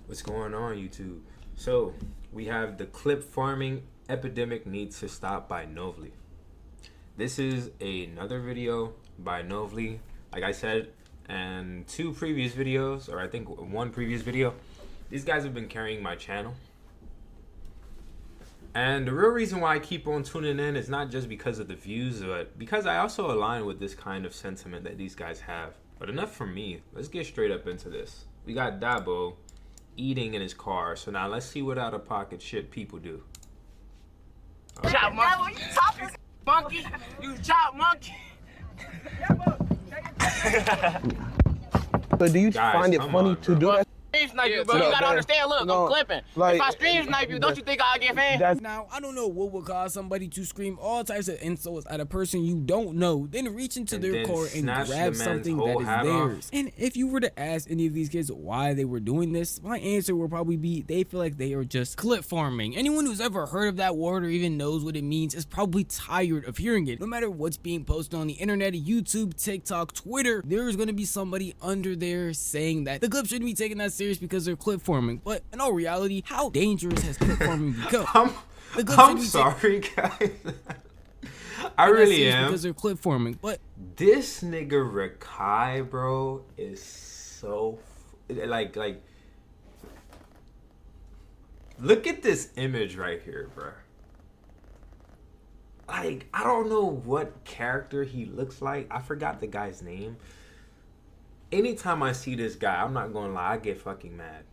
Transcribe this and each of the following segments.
What's going on, YouTube? So we have the clip farming epidemic needs to stop by Novely. This is another video by Novely. Like I said, and two previous videos, or I think one previous video, these guys have been carrying my channel. And the real reason why I keep on tuning in is not just because of the views, but because I also align with this kind of sentiment that these guys have. But enough from me. Let's get straight up into this. We got Dabo eating in his car. So now let's see what out-of-pocket shit people do. Okay. Chop monkey. You talking monkey? You chop monkey. But do you find it funny to do that? Stream snipe you, bro. You gotta understand. Look, I'm clipping. Like, if I stream snipe you, don't you think I'll get fan? Now, I don't know what would cause somebody to scream all types of insults at a person you don't know, then reach into their car and grab something that is theirs. And if you were to ask any of these kids why they were doing this, my answer would probably be they feel like they are just clip farming. Anyone who's ever heard of that word or even knows what it means is probably tired of hearing it. No matter what's being posted on the internet, YouTube, TikTok, Twitter, there's going to be somebody under there saying that the clip shouldn't be taken that serious because they're clip farming. But in all reality, how dangerous has clip farming become? I'm sorry, guys. I really am. Because they're clip farming. But this nigga Rakai, bro, is so like look at this image right here, bro. Like, I don't know what character he looks like. I forgot the guy's name. Anytime I see this guy, I'm not gonna lie, I get fucking mad.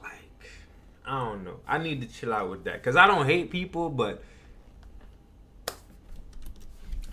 Like, I don't know. I need to chill out with that. Because I don't hate people, but...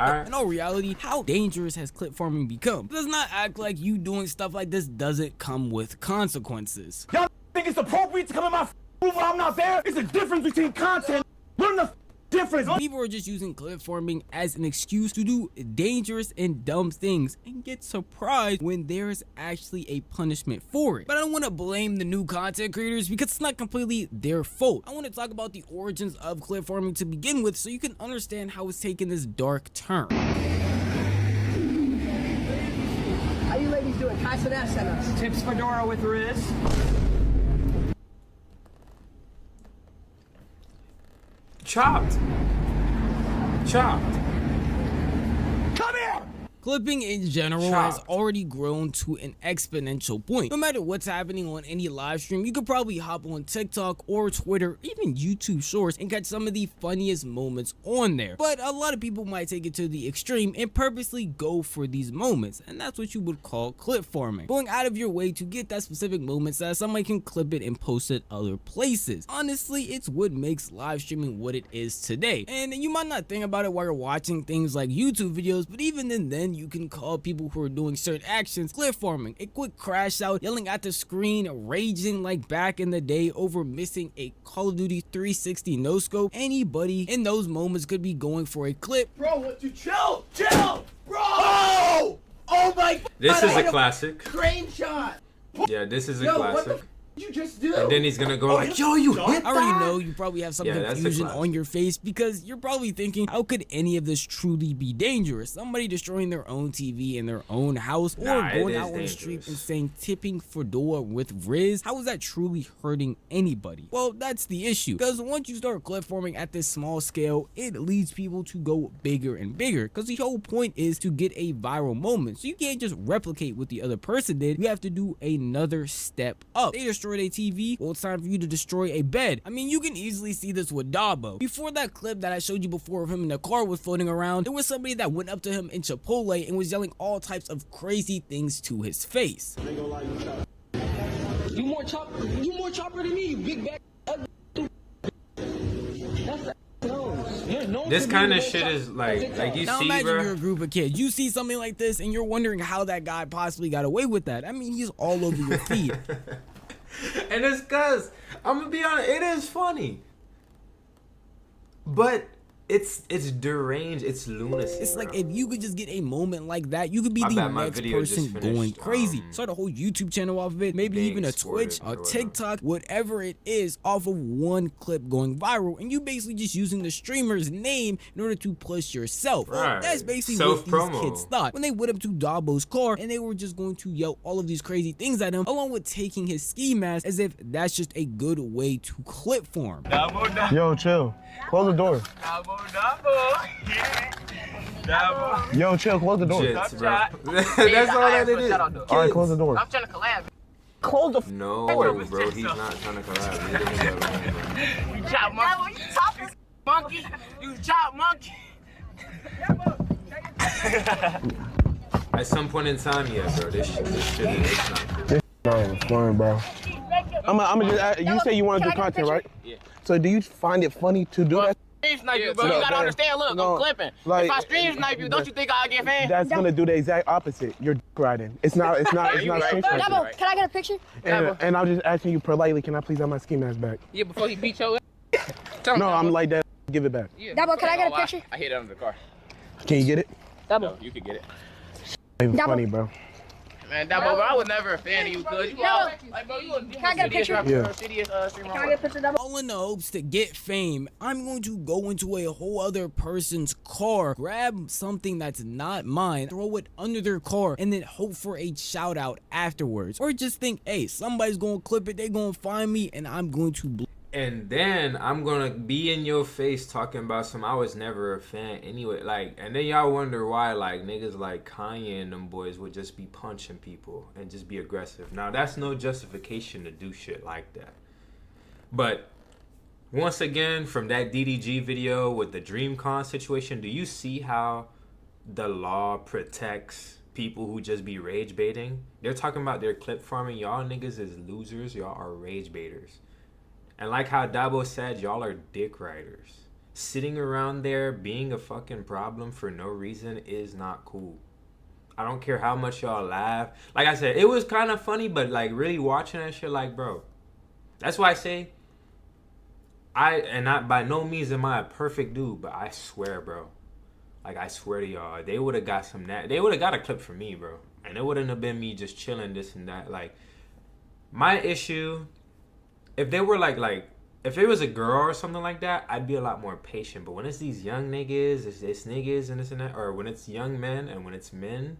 In all reality, how dangerous has clip farming become? Does not act like you doing stuff like this doesn't come with consequences. Y'all think it's appropriate to come in my room when I'm not there? It's a difference between content. Learn the difference. People are just using clip farming as an excuse to do dangerous and dumb things and get surprised when there's actually a punishment for it. But I don't want to blame the new content creators because it's not completely their fault. I want to talk about the origins of clip farming to begin with so you can understand how it's taken this dark turn. How you ladies doing? Kai Sadat sent us. Tips fedora with Riz. Chopped. Come here! Clipping in general has already grown to an exponential point. No matter what's happening on any live stream, you could probably hop on TikTok or Twitter, even YouTube Shorts, and catch some of the funniest moments on there. But a lot of people might take it to the extreme and purposely go for these moments, and that's what you would call clip farming. Going out of your way to get that specific moment so that somebody can clip it and post it other places. Honestly, it's what makes live streaming what it is today. And you might not think about it while you're watching things like YouTube videos, but even then you can call people who are doing certain actions clip farming. A quick crash out, yelling at the screen, raging like back in the day over missing a Call of Duty 360 no scope. Anybody in those moments could be going for a clip. Bro, what you chill, bro! Oh my God! This is a classic. Crane shot. Yeah, this is a classic. What the you just do? And then he's gonna go like, yo, you hit that? I already know you probably have some confusion on your face because you're probably thinking, how could any of this truly be dangerous? Somebody destroying their own TV in their own house, or going out on the street and saying tipping fedora with Riz? How is that truly hurting anybody? Well, that's the issue, because once you start clip forming at this small scale, it leads people to go bigger and bigger, because the whole point is to get a viral moment. So you can't just replicate what the other person did. You have to do another step up. They destroyed a TV, well, it's time for you to destroy a bed. I mean, you can easily see this with Dabo. Before that clip that I showed you before of him in the car was floating around, there was somebody that went up to him in Chipotle and was yelling all types of crazy things to his face. You more chopper than me, you big bag. This kind of shit is like you now see, imagine bro. you're a group of kids. You see something like this and you're wondering how that guy possibly got away with that. I mean, he's all over your feed. And it's cause I'm gonna be honest, it is funny. But It's deranged. It's lunacy. It's like bro. if you could just get a moment like that, you could be I the bet my next video person just going finished, crazy. Start a whole YouTube channel off of it, maybe being even a Twitch, exported a or whatnot. TikTok, whatever it is, off of one clip going viral, and you basically just using the streamer's name in order to push yourself. Well, Right. that's basically what Self-promo. these kids thought when they went up to Dabo's car and they were just going to yell all of these crazy things at him, along with taking his ski mask, as if that's just a good way to clip form. Yo, chill. Close the door. Yo, chill. Close the door. Jits, bro. That's all that it is. All right, close the door. I'm trying to collab. Close the. No, bro, he's not trying to collab. Leave the nigga alone, bro. You chop monkey. You chop monkey. You chop monkey. At some point in time, yeah, bro. This shit is not. This is fun, bro. I'm just. You say you want to do content, right? Yeah. So do you find it funny to do that? Stream snipe you, bro. No, You gotta that- understand. Look, no, I'm clipping. like- If I stream snipe you, don't you think I'll get fame? That's gonna do the exact opposite. You're dick riding. It's not. It's not you right. stream sniping. Dabo, can I get a picture? And I'm just asking you politely. Can I please have my ski mask back? Yeah, before he beat your ass. Tell him, No, I'm like that. Give it back. Yeah. Dabo, can I get a picture? I hit it under the car. Can you get it? Dabo. You could get it. Ain't Double. funny, bro. Man, Dabo, bro, I was never a fan of you, cuz. You all, like, bro, you a Can I get a picture? Yeah. streamer. Can I get a picture, Dabo? All in the hopes to get fame, I'm going to go into a whole other person's car, grab something that's not mine, throw it under their car, and then hope for a shout out afterwards. Or just think, hey, somebody's gonna clip it, they gonna find me, and I'm going to blow. And then I'm gonna be in your face talking about I was never a fan anyway. Like, and then y'all wonder why like niggas like Kanye and them boys would just be punching people and just be aggressive. Now that's no justification to do shit like that. But once again, from that DDG video with the DreamCon situation, do you see how the law protects people who just be rage baiting? They're talking about their clip farming. Y'all niggas is losers. Y'all are rage baiters. And like how Dabo said, y'all are dick riders. Sitting around there being a fucking problem for no reason is not cool. I don't care how much y'all laugh. Like I said, it was kind of funny, but like really watching that shit, like, bro. That's why I say, by no means am I a perfect dude, but I swear, bro. Like, I swear to y'all, they would have got they would have got a clip from me, bro. And it wouldn't have been me just chilling this and that. Like, my issue... If they were if it was a girl or something like that, I'd be a lot more patient. But when it's these young niggas, it's niggas and this and that, or when it's young men and when it's men,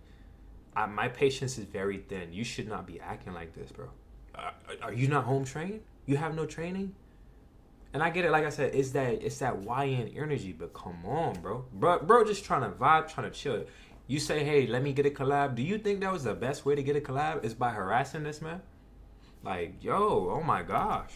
my patience is very thin. You should not be acting like this, bro. Are you not home trained? You have no training? And I get it, like I said, it's that YN energy, but come on, bro. Bro, just trying to vibe, trying to chill. You say, hey, let me get a collab. Do you think that was the best way to get a collab? Is by harassing this man? Like, yo, oh my gosh.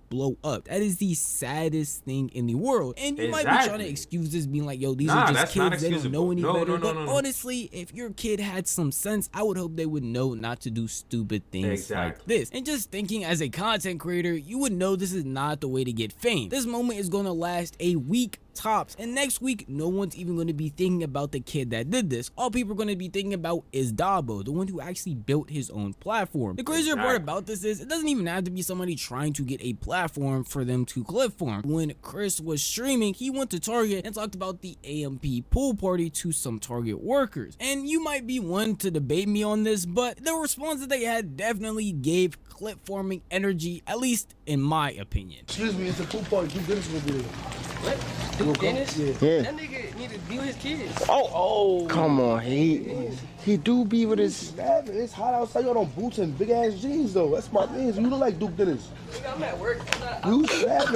Blow up. That is the saddest thing in the world. And you might be trying to excuse this, being like, yo, these are just kids, they don't know any better. But honestly, if your kid had some sense, I would hope they would know not to do stupid things like this. And just thinking as a content creator, you would know this is not the way to get fame. This moment is going to last a week tops, and next week no one's even going to be thinking about the kid that did this. All people are going to be thinking about is Dabo, the one who actually built his own platform. The crazier part about this is it doesn't even have to be somebody trying to get a platform for them to clip farm. When Chris was streaming, he went to Target and talked about the AMP pool party to some Target workers. And you might be one to debate me on this, but the response that they had definitely gave clip forming energy, at least in my opinion. Excuse me, it's a pool party. Duke Dennis will be there. What? Duke Dennis? Yeah. That nigga need to be with his kids. Oh, come on. He do be with his. It's hot outside. You on boots and big ass jeans though. That's my man. You look like Duke Dennis. Nigga, I'm at work. You snapping?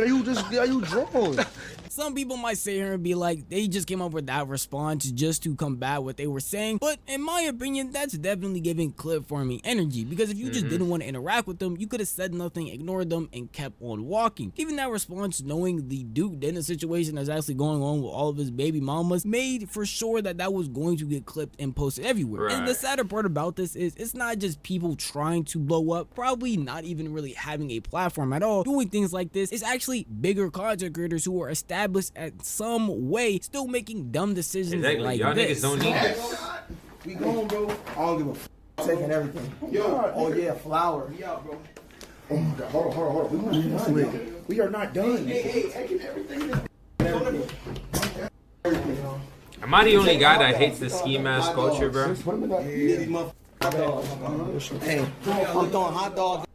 Are you drunk? Some people might sit here and be like, they just came up with that response just to combat what they were saying. But in my opinion, that's definitely giving clip farming energy. Because if you just didn't want to interact with them, you could have said nothing, ignored them, and kept on walking. Even that response, knowing the Duke Dennis situation that's actually going on with all of his baby mamas, made for sure that that was going to get clipped and posted everywhere. And the sadder part about this is it's not just people trying to blow up, probably not even really having a platform at all, doing things like this. It's actually bigger content creators who are established at some way, still making dumb decisions like y'all this. niggas don't need this. We going, bro. I don't give a f. Taking everything. Yo. Oh yeah, flour. Yeah, bro. Oh my God. Hold on. We are not done. We are not done. Hey, taking everything. Am I the only guy that hates the ski mask culture, bro? Hey, I'm throwing hot dogs.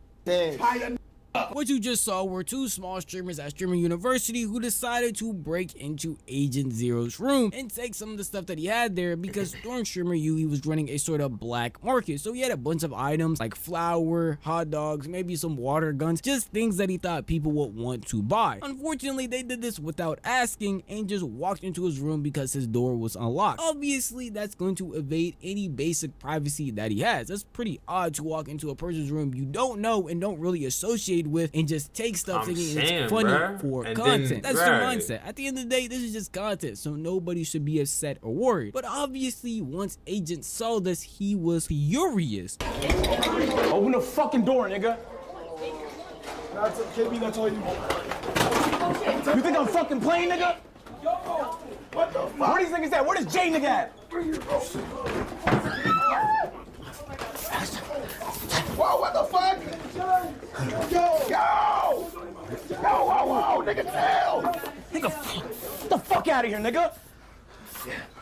What you just saw were two small streamers at Streamer University who decided to break into Agent Zero's room and take some of the stuff that he had there, because during Streamer U he was running a sort of black market. So he had a bunch of items like flour, hot dogs, maybe some water guns, just things that he thought people would want to buy. Unfortunately, they did this without asking and just walked into his room because his door was unlocked. Obviously, that's going to evade any basic privacy that he has. That's pretty odd to walk into a person's room you don't know and don't really associate with and just take stuff thinking it's funny for content. That's their mindset. At the end of the day, this is just content, so nobody should be upset or worried. But obviously, once Agent saw this, he was furious. Open the fucking door, nigga. That's KB, that's all you want. You think I'm fucking playing, nigga? Yo, what the fuck? Where these niggas at? Where does Jay nigga at? Whoa, what the fuck? Yo, whoa, nigga, chill. Nigga, get the fuck out of here, nigga.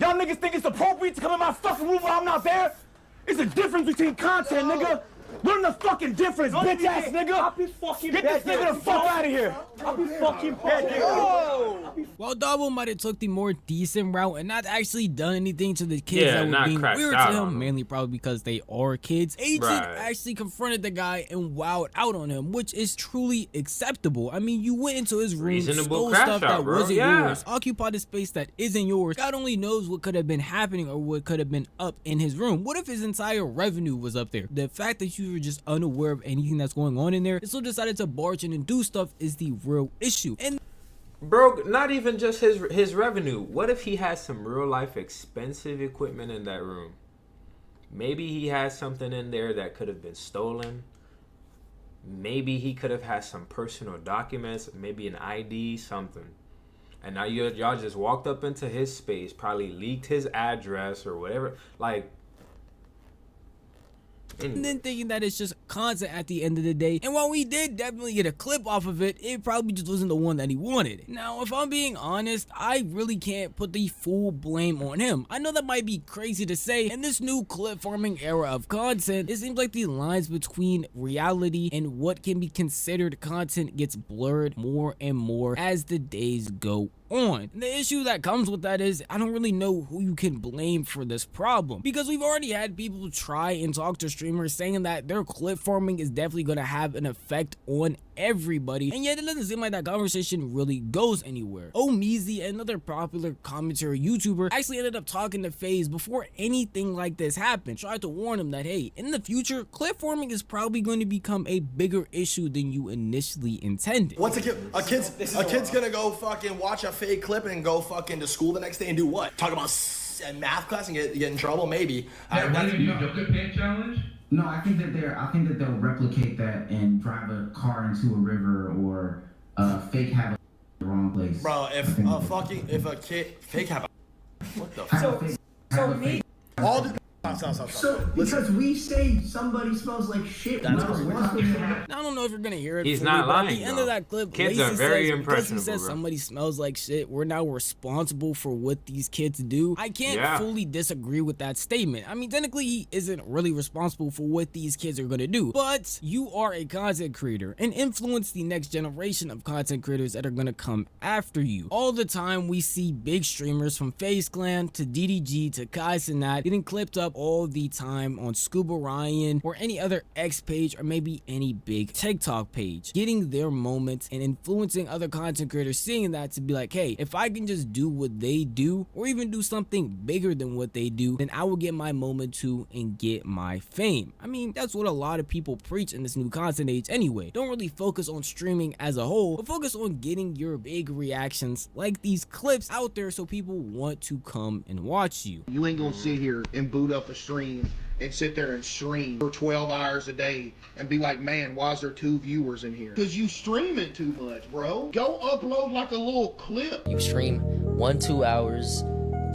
Y'all niggas think it's appropriate to come in my fucking room when I'm not there? It's a difference between content, nigga. Learn the fucking difference, bitch ass nigga. I'll be fucking Get this nigga the fuck out of here. I'll be fucking back here. While Dabo might have took the more decent route and not actually done anything to the kids that were being weird to him, mainly probably because they are kids, Agent actually confronted the guy and wowed out on him, which is truly acceptable. I mean, you went into his room, stole stuff that wasn't yours, occupied a space that isn't yours. God only knows what could have been happening or what could have been up in his room. What if his entire revenue was up there? The fact that you were just unaware of anything that's going on in there and still decided to barge in and do stuff is the real issue. And bro, not even just his revenue. What if he has some real life expensive equipment in that room? Maybe he has something in there that could have been stolen. Maybe he could have had some personal documents, maybe an ID, something. And now y'all just walked up into his space, probably leaked his address or whatever. Like, and then thinking that it's just content at the end of the day. And while we did definitely get a clip off of it, it probably just wasn't the one that he wanted. Now, if I'm being honest, I really can't put the full blame on him. I know that might be crazy to say. In this new clip farming era of content, it seems like the lines between reality and what can be considered content gets blurred more and more as the days go on. And the issue that comes with that is I don't really know who you can blame for this problem, because we've already had people try and talk to streamers saying that their clip farming is definitely going to have an effect on everybody, and yet it doesn't seem like that conversation really goes anywhere. Omeezy, another popular commentary YouTuber, actually ended up talking to FaZe before anything like this happened, tried to warn him that hey, in the future clip farming is probably going to become a bigger issue than you initially intended. What's a kid's gonna go fucking watch a fake clip and go fucking to school the next day and do what? Talk about math class and get in trouble? Maybe. Yeah, when you do the paint challenge? No, I think that they'll replicate that and drive a car into a river or fake have a the wrong place. Bro, if a kid fake have a what the fuck? All the So, because we say somebody smells like shit. Now, I don't know if you're gonna hear it. He's not lying. At the end of that clip, kids Lacey are very says, because he impressionable, says bro. somebody smells like shit, we're now responsible for what these kids do. I can't fully disagree with that statement. I mean, technically, he isn't really responsible for what these kids are gonna do, but you are a content creator and influence the next generation of content creators that are gonna come after you. All the time, we see big streamers from FaZe Clan to DDG to Kai Cenat getting clipped up all the time on Scuba Ryan or any other X page or maybe any big TikTok page, getting their moments and influencing other content creators, seeing that to be like, hey, if I can just do what they do or even do something bigger than what they do, then I will get my moment too and get my fame. I mean, that's what a lot of people preach in this new content age anyway. Don't really focus on streaming as a whole, but focus on getting your big reactions like these clips out there so people want to come and watch you. You ain't gonna sit here and boot up a stream and sit there and stream for 12 hours a day and be like, man, why is there 2 viewers in here? Because you streaming too much, bro. Go upload like a little clip. You stream 1-2 hours,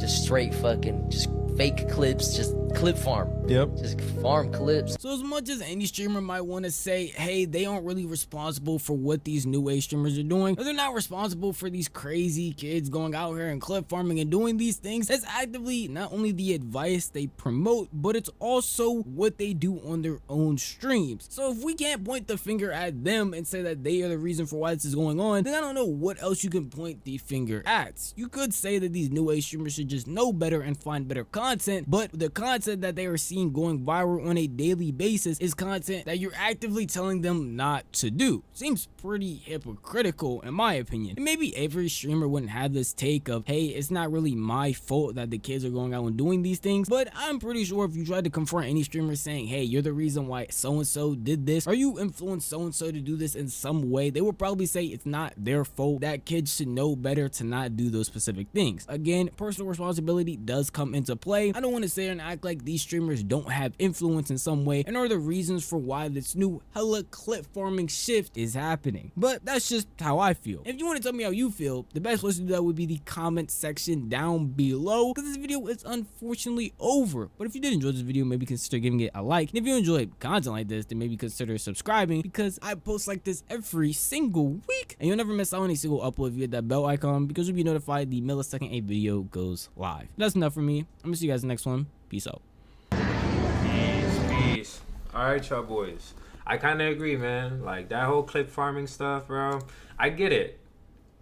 just straight fucking, just fake clips, just clip farm. Yep. Just farm clips. So as much as any streamer might want to say, hey, they aren't really responsible for what these new age streamers are doing, or they're not responsible for these crazy kids going out here and clip farming and doing these things, that's actively not only the advice they promote, but it's also what they do on their own streams. So if we can't point the finger at them and say that they are the reason for why this is going on, then I don't know what else you can point the finger at. You could say that these new age streamers should just know better and find better content, but the content that they are seeing going viral on a daily basis is content that you're actively telling them not to do. Seems pretty hypocritical in my opinion. And maybe every streamer wouldn't have this take of, hey, it's not really my fault that the kids are going out and doing these things, but I'm pretty sure if you tried to confront any streamer saying, hey, you're the reason why so-and-so did this, or you influenced so-and-so to do this in some way, they would probably say it's not their fault, that kids should know better to not do those specific things. Again, personal responsibility does come into play. I don't want to sit here and act like these streamers don't have influence in some way and are the reasons for why this new hella clip farming shift is happening, but that's just how I feel. If you want to tell me how you feel, the best place to do that would be the comment section down below, because this video is unfortunately over. But if you did enjoy this video, maybe consider giving it a like, and if you enjoy content like this, then maybe consider subscribing, because I post like this every single week and you'll never miss out on a single upload if you hit that bell icon, because you'll be notified the millisecond a video goes live. That's enough for me. I'm gonna see you guys in the next one. Peace out. Peace. All right, y'all boys. I kind of agree, man. Like that whole clip farming stuff, bro. I get it.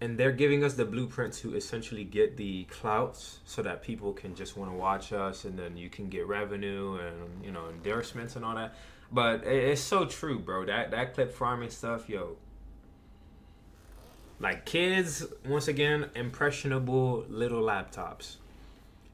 And they're giving us the blueprint to essentially get the clouts so that people can just want to watch us, and then you can get revenue and, you know, endorsements and all that. But it's so true, bro. That clip farming stuff, yo. Like kids, once again, impressionable little laptops.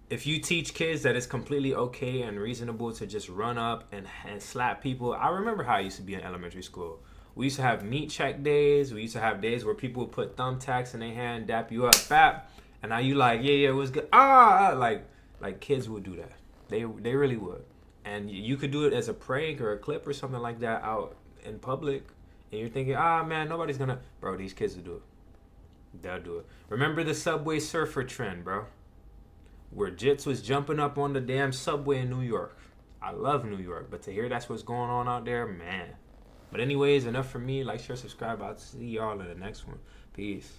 If you teach kids that it's completely okay and reasonable to just run up and slap people. I remember how I used to be in elementary school. We used to have meat check days. We used to have days where people would put thumbtacks in their hand, dap you up, bap. And now you like, yeah, what's good? Like kids would do that. They really would. And you could do it as a prank or a clip or something like that out in public. And you're thinking, man, nobody's gonna. Bro, these kids will do it. They'll do it. Remember the Subway Surfer trend, bro? Where Jits was jumping up on the damn subway in New York. I love New York, but to hear that's what's going on out there, man. But anyways, enough for me. Like, share, subscribe. I'll see y'all in the next one. Peace.